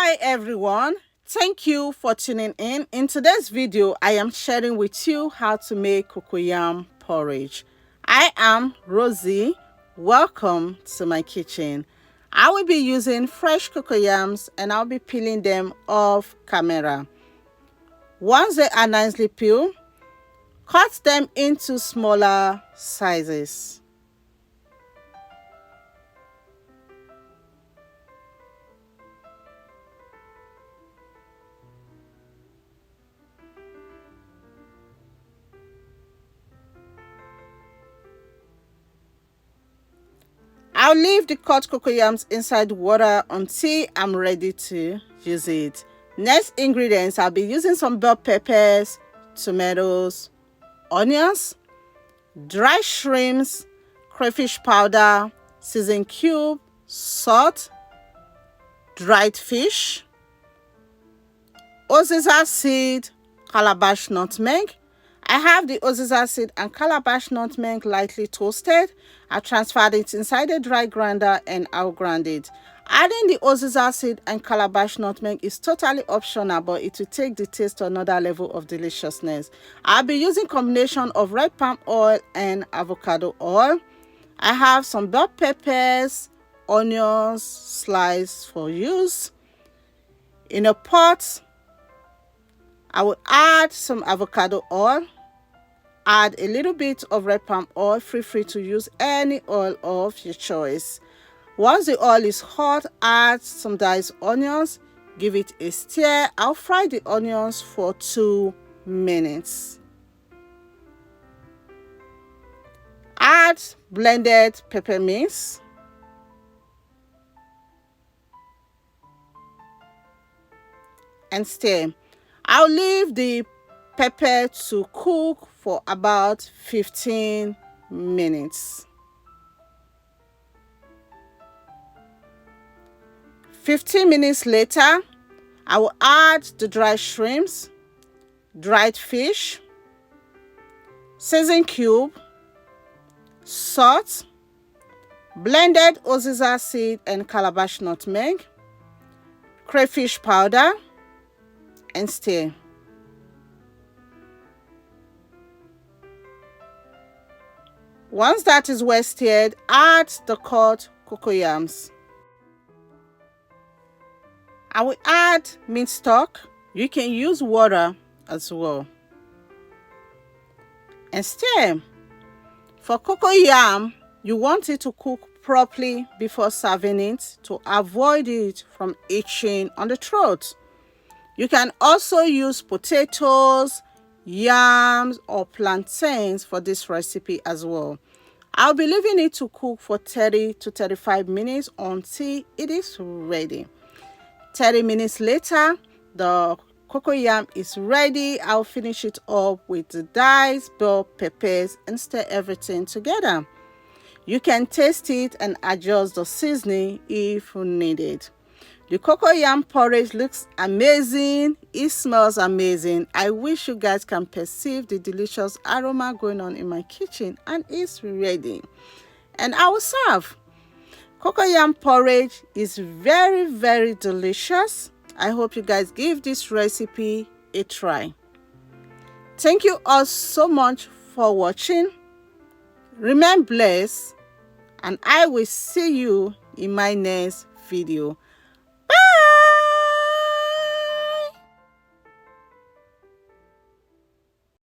Hi everyone, thank you for tuning in. In today's video, I am sharing with you how to make cocoyam porridge. I am Rosie. Welcome to my kitchen. I will be using fresh cocoyams and I'll be peeling them off camera. Once they are nicely peeled, cut them into smaller sizes. I'll leave the cut cocoyams inside water until I'm ready to use it. Next ingredients, I'll be using some bell peppers, tomatoes, onions, dry shrimps, crayfish powder, seasoned cube, salt, dried fish, oziza seed, calabash nutmeg. I have the oziza seed and calabash nutmeg lightly toasted. I transferred it inside a dry grinder and I'll grind it. Adding the oziza seed and calabash nutmeg is totally optional, but it will take the taste to another level of deliciousness. I'll be using combination of red palm oil and avocado oil. I have some bell peppers, onions sliced for use. In a pot, I will add some avocado oil. Add a little bit of red palm oil. Feel free to use any oil of your choice. Once the oil is hot, add some diced onions. Give it a stir. I'll fry the onions for 2 minutes. Add blended peppermints. And stir. I'll leave the pepper to cook for about 15 minutes. 15 minutes later, I will add the dried shrimps, dried fish, seasoned cube, salt, blended oziza seed and calabash nutmeg, crayfish powder, and stir. Once that is well stirred, add the cut cocoyams. I will add mint stock. You can use water as well. And stir. For cocoyam, you want it to cook properly before serving it to avoid it from itching on the throat. You can also use potatoes, yams, or plantains for this recipe as well. I'll be leaving it to cook for 30 to 35 minutes until it is ready. 30 minutes later, the cocoyam is ready. I'll finish it up with the diced bell peppers and stir everything together. You can taste it and adjust the seasoning if needed. The cocoyam porridge looks amazing. It smells amazing. I wish you guys can perceive the delicious aroma going on in my kitchen, and it's ready. And I will serve. Cocoyam porridge is very, very delicious. I hope you guys give this recipe a try. Thank you all so much for watching. Remain blessed, and I will see you in my next video.